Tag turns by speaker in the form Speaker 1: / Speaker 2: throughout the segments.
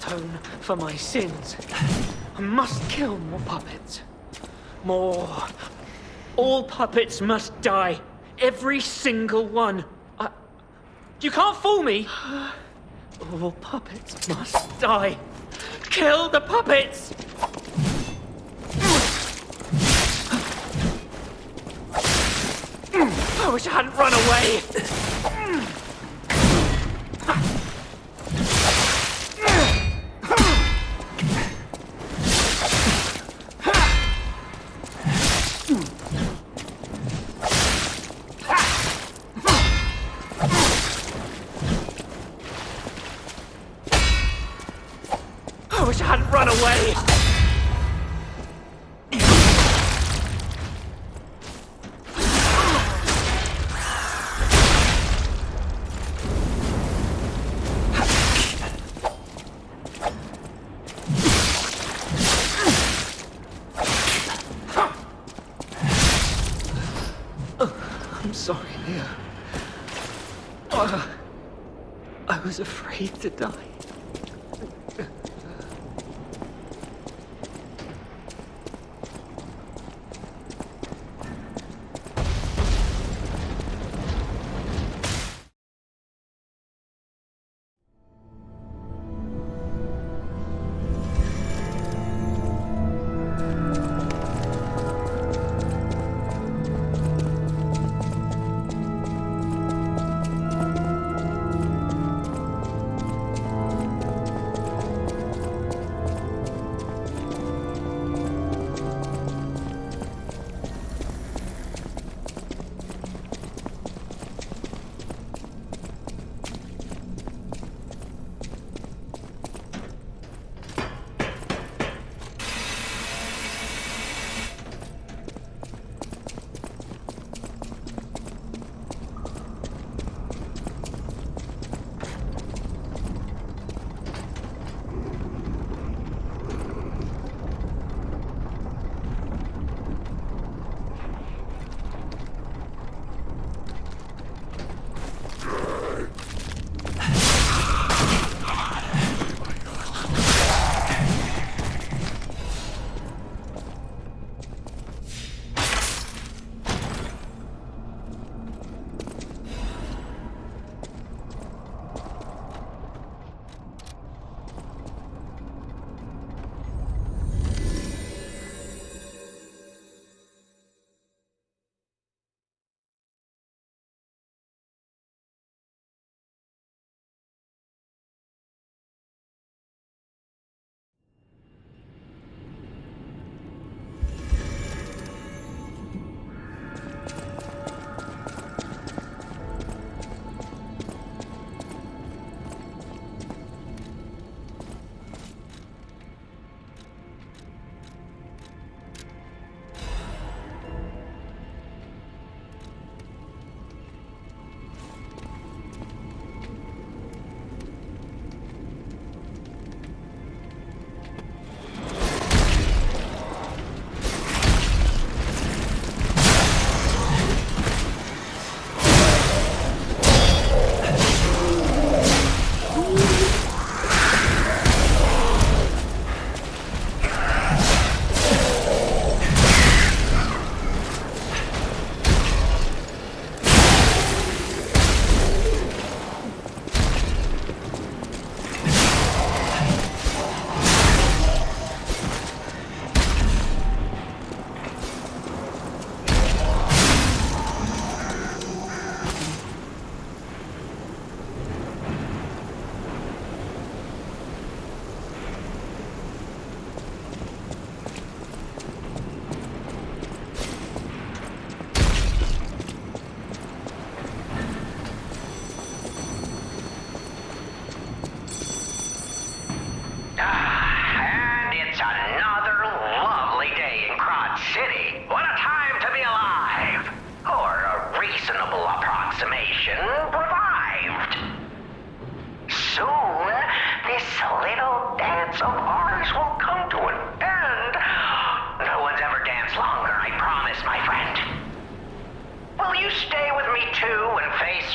Speaker 1: atone for my sins. I must kill more puppets. More. All puppets must die. Every single one. You can't fool me. All puppets must die. Kill the puppets! I wish I hadn't run away. I wish I hadn't run away. I'm sorry, Leo. I was afraid to die.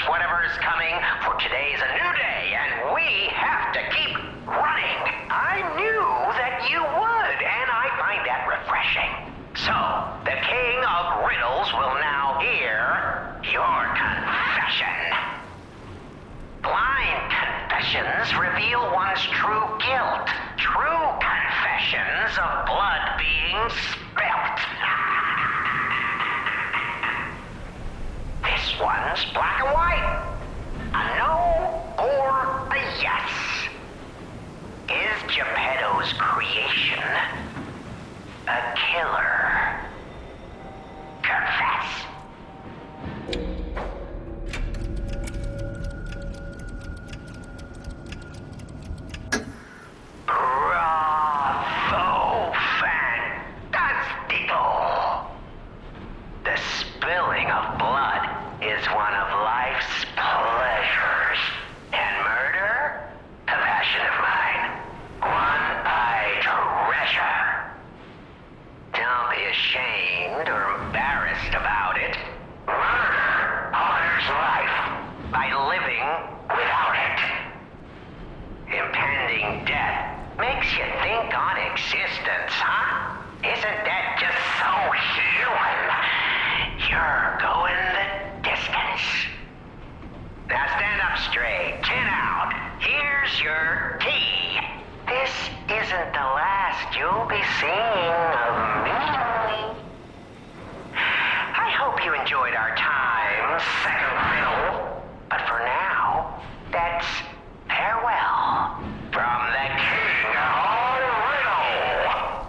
Speaker 2: Whatever is coming, for today's a new day, and we have to keep running. I knew that you would, and I find that refreshing. So, the King of Riddles will now hear your confession. Blind confessions reveal one's true guilt. True confessions of blood being spilt. This one's black and white. A no or a yes. Is Geppetto's creation a killer? Confess. Bravo! Fantastico! The spilling of blood is one of life's pleasures. And murder? A passion of mine. One I treasure. Don't be ashamed or embarrassed about it. Murder honors life by living without it. Impending death makes you think on existence, huh? Isn't that just so human? You're going the distance. Now stand up straight, chin out. Here's your tea. This isn't the last you'll be seeing of me. I hope you enjoyed our time, second fiddle. But for now, that's farewell from the King of Riddle.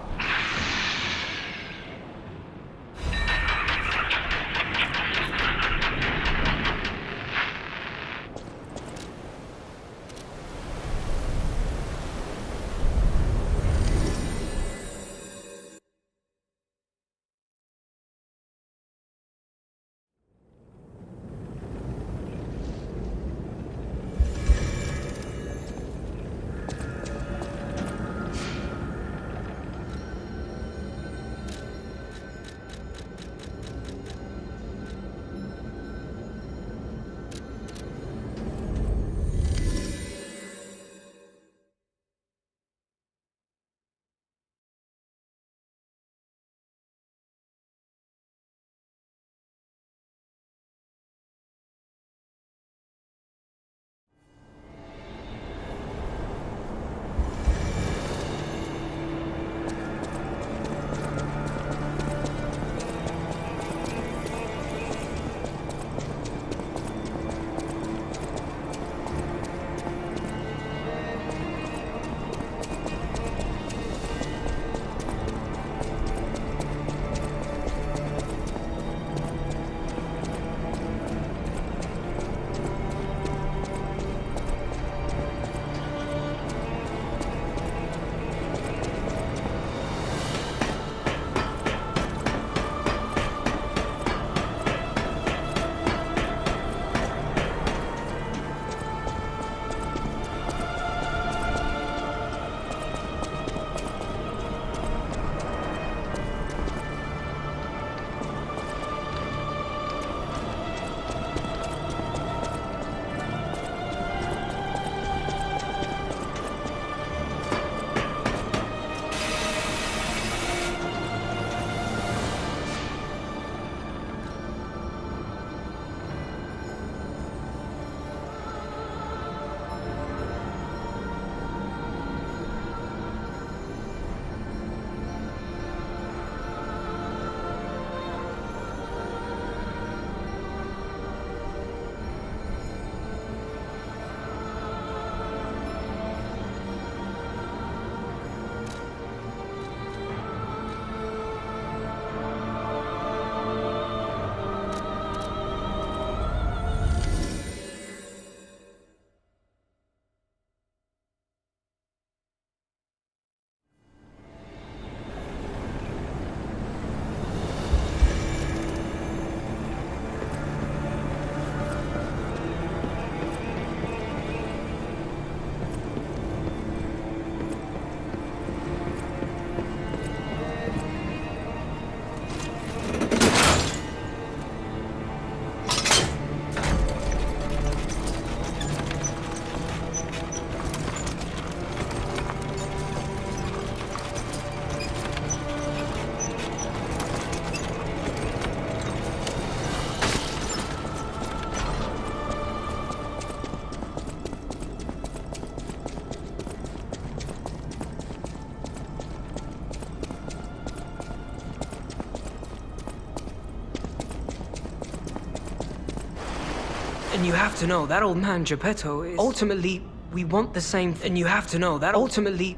Speaker 1: And you have to know that old man Geppetto is... Ultimately, we want the same thing. And you have to know that ultimately...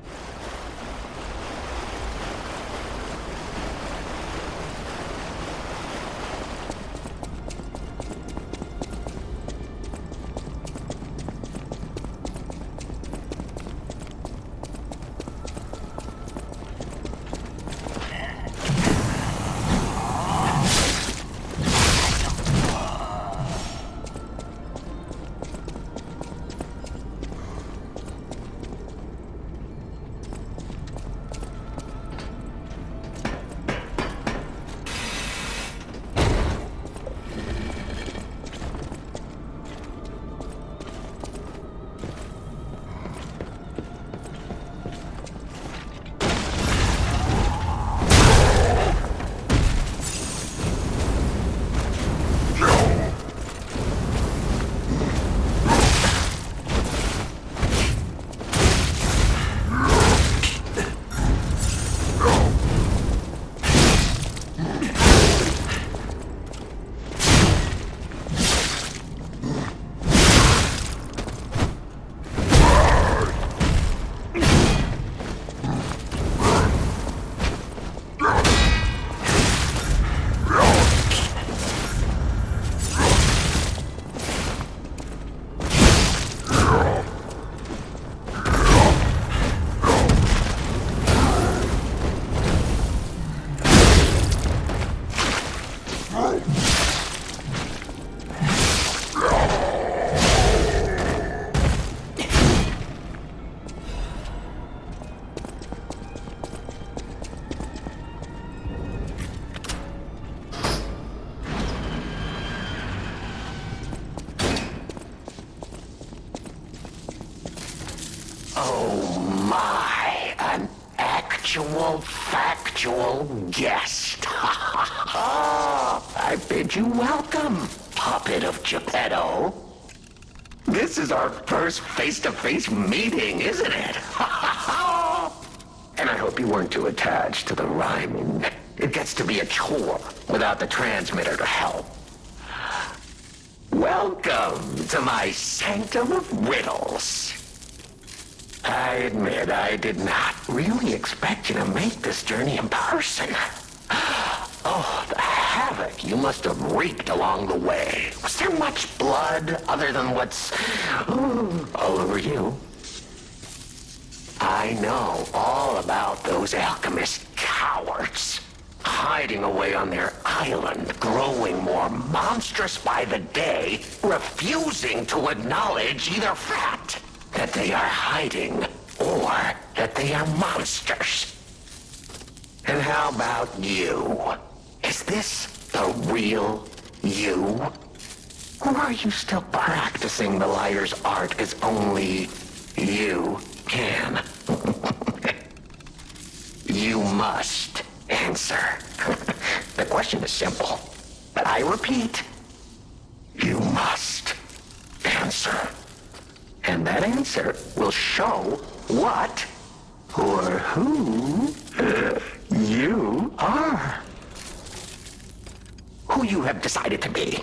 Speaker 2: Oh my, an actual factual guest. I bid you welcome, puppet of Geppetto. This is our first face-to-face meeting, isn't it? And I hope you weren't too attached to the rhyming. It gets to be a chore without the transmitter to help. Welcome to my sanctum of riddles. I admit I did not really expect you to make this journey in person. Oh, the havoc you must have wreaked along the way. Was there much blood other than what's all over you? I know all about those alchemist cowards. Hiding away on their island, growing more monstrous by the day, refusing to acknowledge either fact that they are hiding or that they are monsters. And how about you? Is this the real you? Or are you still practicing the liar's art as only you can? You must answer. The question is simple, but I repeat, you must answer. And that answer will show what or who you are. Who you have decided to be.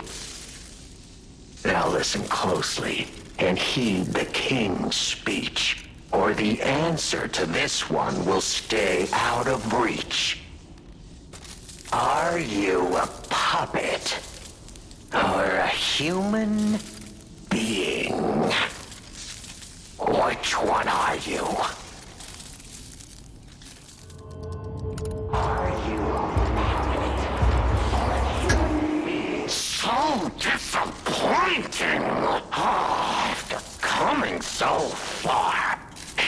Speaker 2: Now listen closely and heed the king's speech, or the answer to this one will stay out of reach. Are you a puppet or a human being? Which one are you? Are you so disappointing? After coming so far,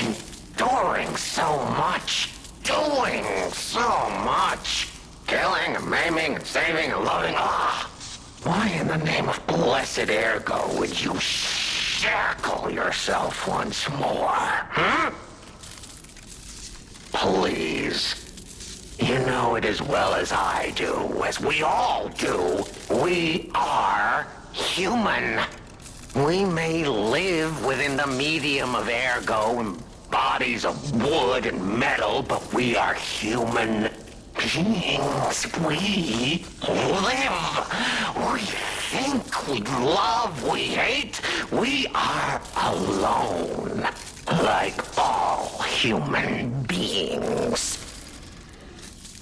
Speaker 2: enduring so much, doing so much, killing and maiming and saving and loving, why in the name of blessed ergo would you shackle yourself once more, huh? Please. You know it as well as I do, as we all do. We are human. We may live within the medium of ergo and bodies of wood and metal, but we are human beings. We live. We think, we love, we hate, we are alone. Like all human beings.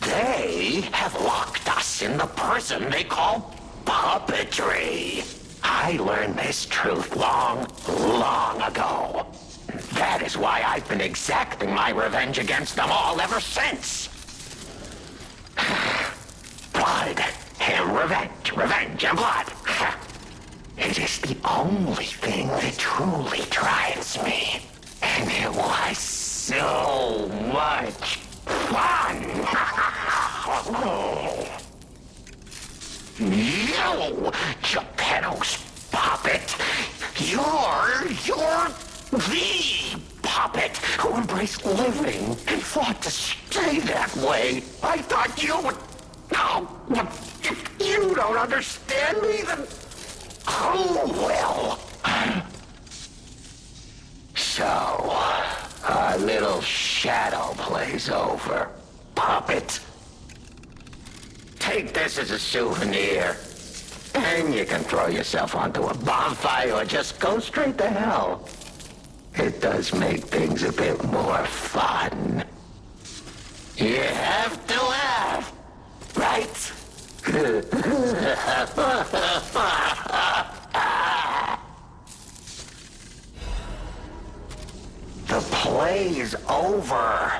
Speaker 2: They have locked us in the prison they call puppetry. I learned this truth long, long ago. That is why I've been exacting my revenge against them all ever since. Blood and revenge, revenge and blood. It is the only thing that truly drives me. And it was so much fun. You, Geppetto's puppet. You're the puppet who embraced living and fought to stay that way. I thought you would... Oh, if you don't understand me, then... Oh, well. So, our little shadow plays over, puppet. Take this as a souvenir. And you can throw yourself onto a bonfire or just go straight to hell. It does make things a bit more fun. You have to laugh, right? The play's over.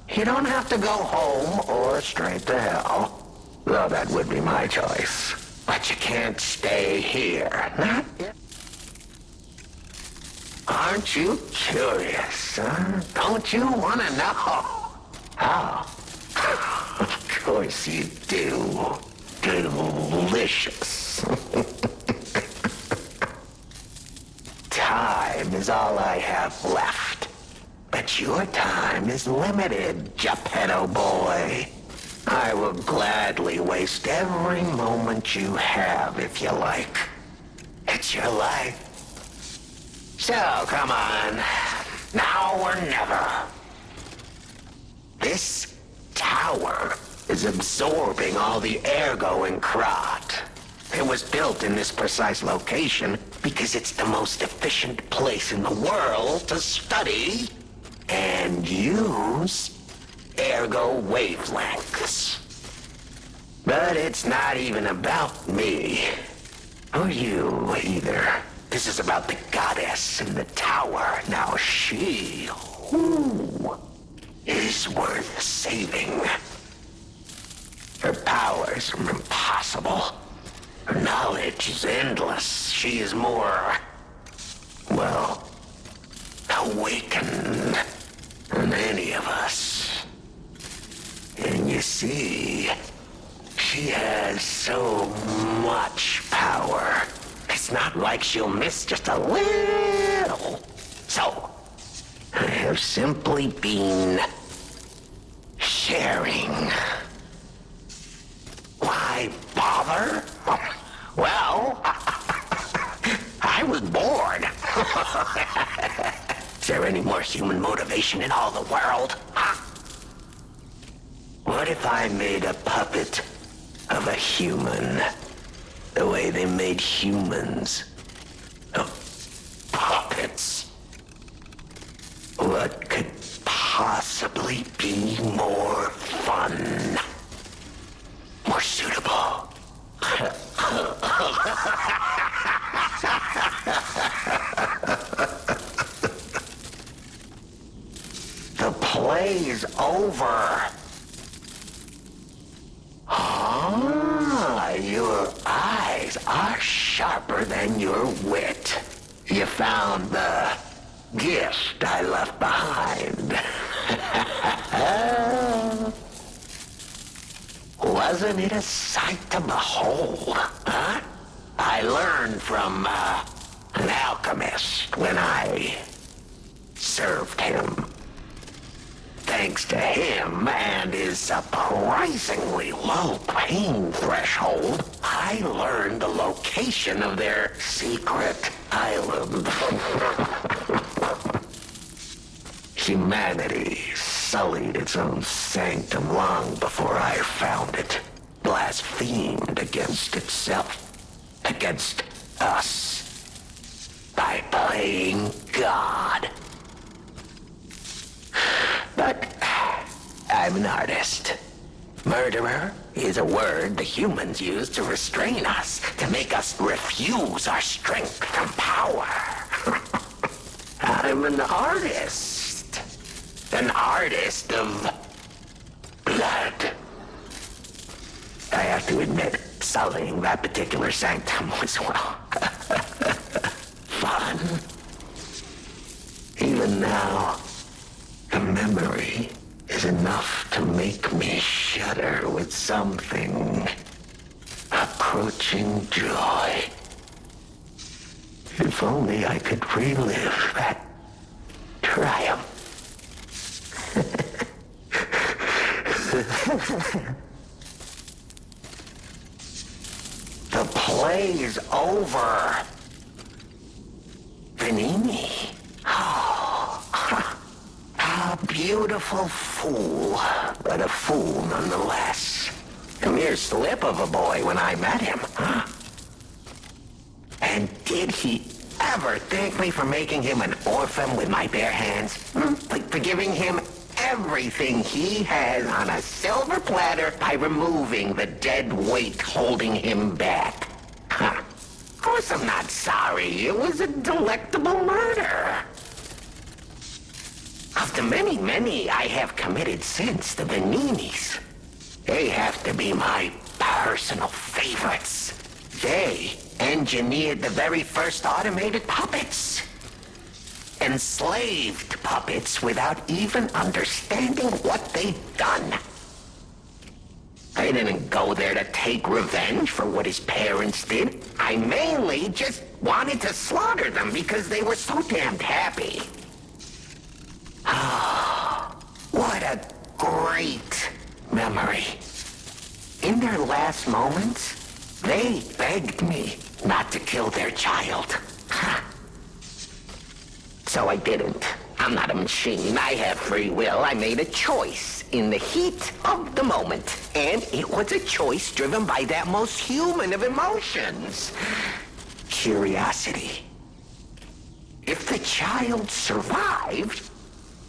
Speaker 2: You don't have to go home or straight to hell. Though that would be my choice. But you can't stay here. Not yet. Aren't you curious, huh? Don't you want to know? How? Of course you do. Delicious. Time is all I have left. But your time is limited, Geppetto boy. I will gladly waste every moment you have if you like. It's your life. So, come on. Now or never. This tower is absorbing all the ergo in Krat. It was built in this precise location because it's the most efficient place in the world to study and use ergo wavelengths. But it's not even about me. Or you, either. This is about the goddess in the tower. Now she, is worth saving. Her powers are impossible. Her knowledge is endless. She is more, well, awakened than any of us. And you see, she has so much power. It's not like she'll miss just a little. So, I have simply been sharing. Why bother? Well, I was bored. Is there any more human motivation in all the world? Huh? What if I made a puppet of a human? The way they made humans. Of puppets. What could possibly be more fun? More suitable? The play's over. Ah, your eyes are sharper than your wit. You found the gift I left behind. Wasn't it a sight to behold, huh? I learned from an alchemist when I served him. Thanks to him and his surprisingly low pain threshold, I learned the location of their secret island. Humanity sullied its own sanctum long before I found it, blasphemed against itself, against us by playing God. But I'm an artist. Murderer is a word the humans use to restrain us, to make us refuse our strength and power. I'm an artist. An artist of blood. I have to admit, sullying that particular sanctum was, well, fun. Even now, the memory is enough to make me shudder with something approaching joy. If only I could relive that triumph. The play's over. Vanini. A beautiful fool, but a fool nonetheless. A mere slip of a boy when I met him, huh? And did he ever thank me for making him an orphan with my bare hands? Like for giving him everything he has on a silver platter by removing the dead weight holding him back. Huh. Of course I'm not sorry. It was a delectable murder. Of the many I have committed since, the Vaninis, they have to be my personal favorites. They engineered the very first automated puppets. Enslaved puppets without even understanding what they'd done. I didn't go there to take revenge for what his parents did. I mainly just wanted to slaughter them because they were so damned happy. What a great memory. In their last moments, they begged me not to kill their child. So I didn't. I'm not a machine. I have free will. I made a choice in the heat of the moment. And it was a choice driven by that most human of emotions. Curiosity. If the child survived,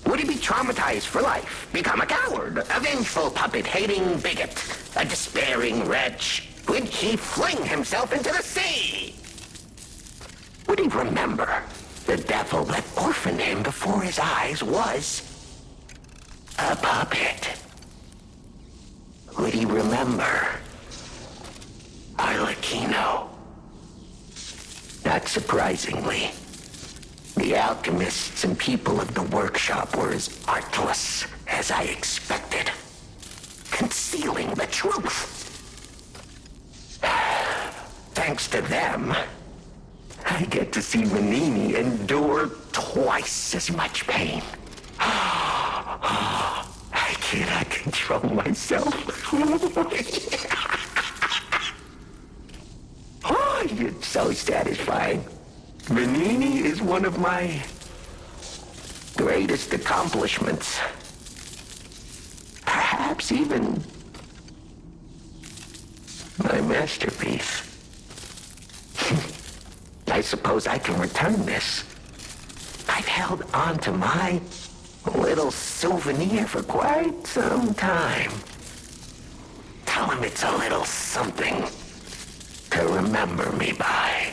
Speaker 2: would he be traumatized for life? Become a coward, a vengeful puppet-hating bigot, a despairing wretch? Would he fling himself into the sea? Would he remember the devil that orphaned him before his eyes was a puppet? Would he remember Arlecchino? Not surprisingly, the alchemists and people of the workshop were as artless as I expected, concealing the truth. Thanks to them, I get to see Vanini endure twice as much pain. I cannot control myself. Oh, it's so satisfying. Vanini is one of my greatest accomplishments. Perhaps even my masterpiece. I suppose I can return this. I've held on to my little souvenir for quite some time. Tell him it's a little something to remember me by.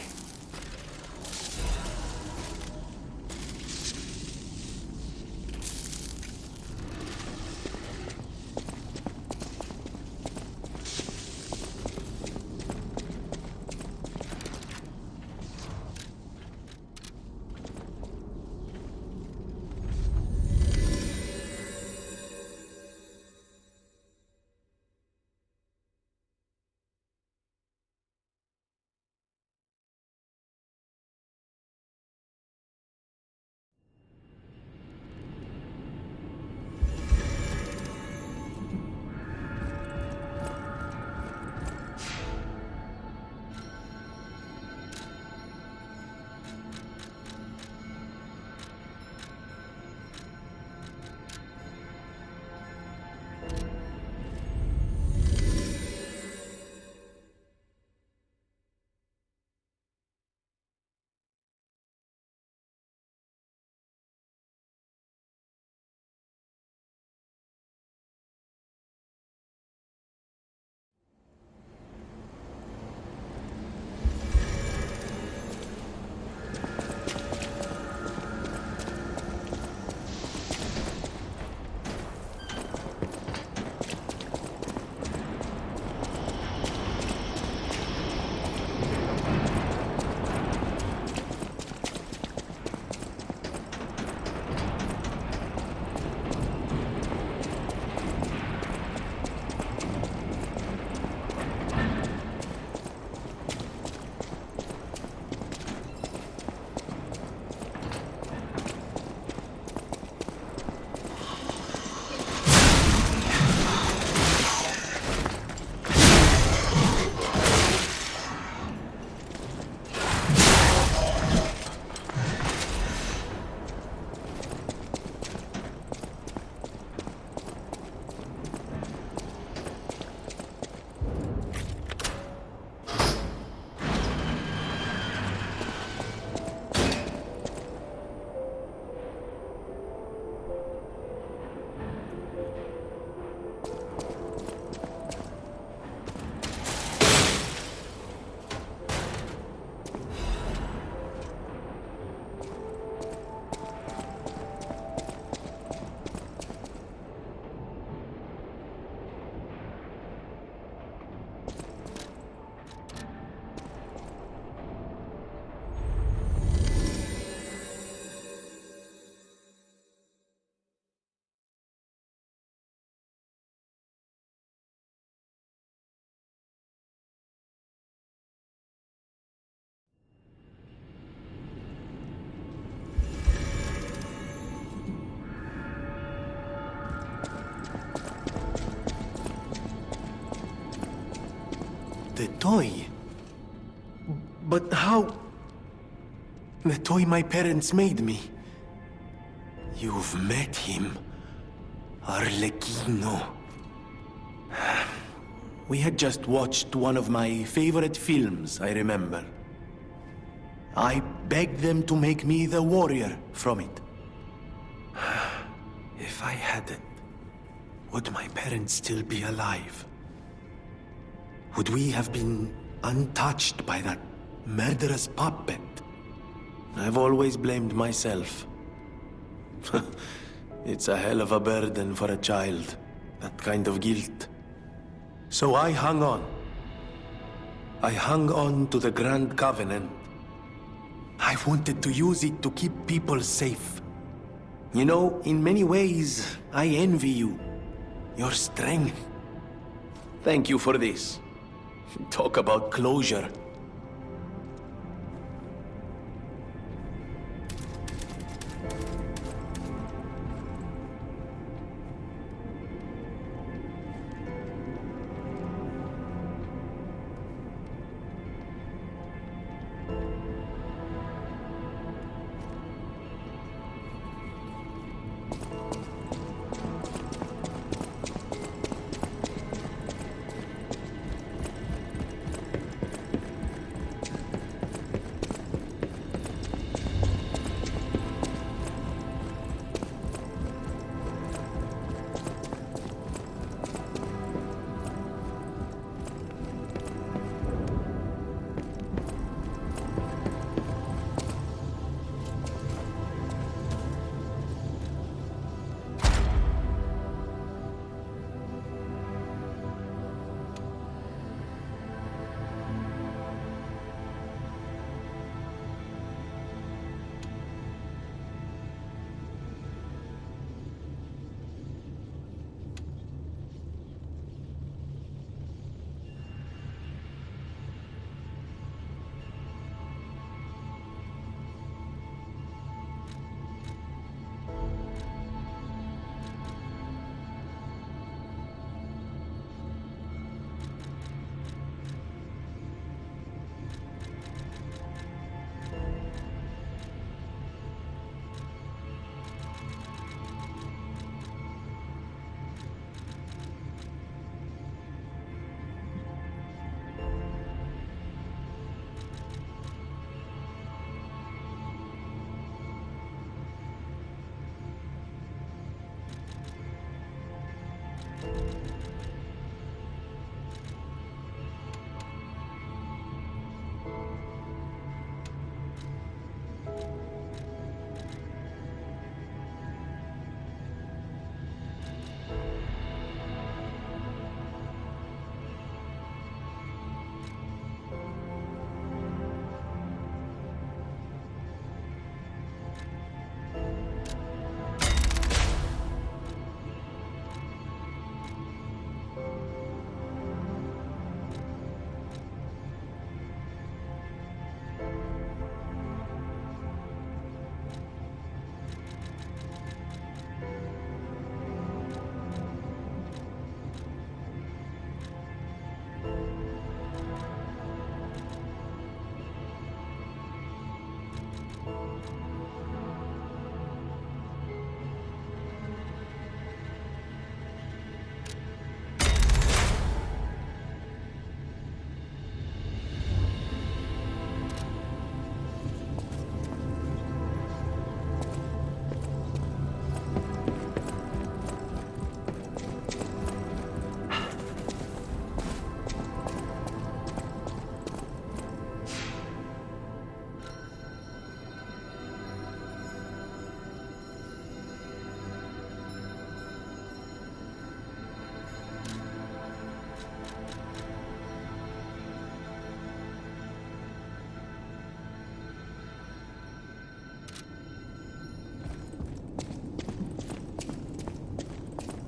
Speaker 3: The toy? But how? The toy my parents made me. You've met him. Arlecchino. We had just watched one of my favorite films, I remember. I begged them to make me the warrior from it. If I hadn't, would my parents still be alive? Would we have been untouched by that murderous puppet? I've always blamed myself. It's a hell of a burden for a child, that kind of guilt. So I hung on. I hung on to the Grand Covenant. I wanted to use it to keep people safe. You know, in many ways, I envy you. Your strength. Thank you for this. Talk about closure.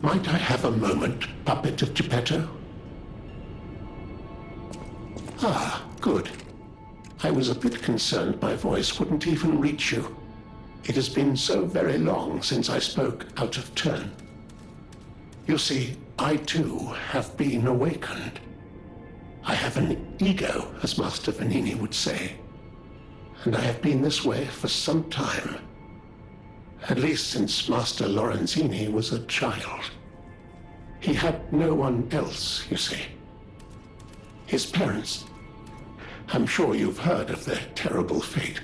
Speaker 4: Might I have a moment, puppet of Geppetto? Ah, good. I was a bit concerned my voice wouldn't even reach you. It has been so very long since I spoke out of turn. You see, I too have been awakened. I have an ego, as Master Vanini would say. And I have been this way for some time. At least since Master Lorenzini was a child. He had no one else, you see. His parents. I'm sure you've heard of their terrible fate.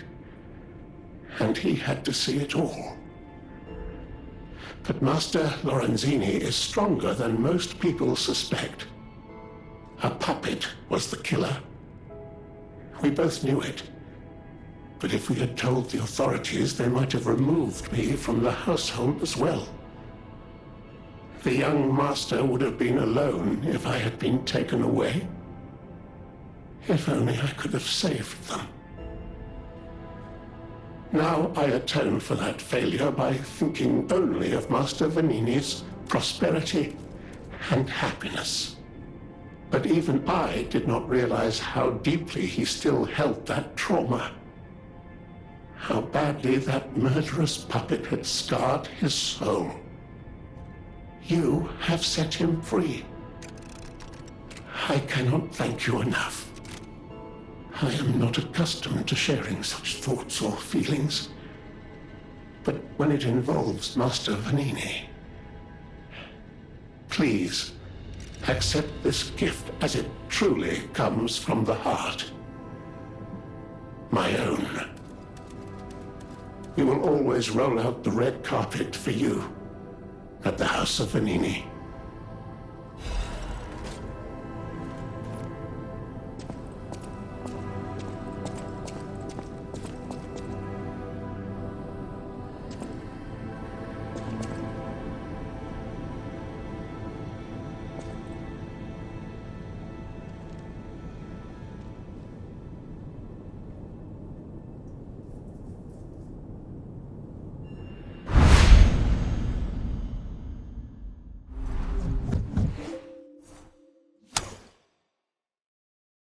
Speaker 4: And he had to see it all. But Master Lorenzini is stronger than most people suspect. A puppet was the killer. We both knew it. But if we had told the authorities, they might have removed me from the household as well. The young master would have been alone if I had been taken away. If only I could have saved them. Now I atone for that failure by thinking only of Master Vanini's prosperity and happiness. But even I did not realize how deeply he still held that trauma. How badly that murderous puppet had scarred his soul. You have set him free. I cannot thank you enough. I am not accustomed to sharing such thoughts or feelings. But when it involves Master Vanini, please accept this gift as it truly comes from the heart. My own. We will always roll out the red carpet for you at the House of Vanini.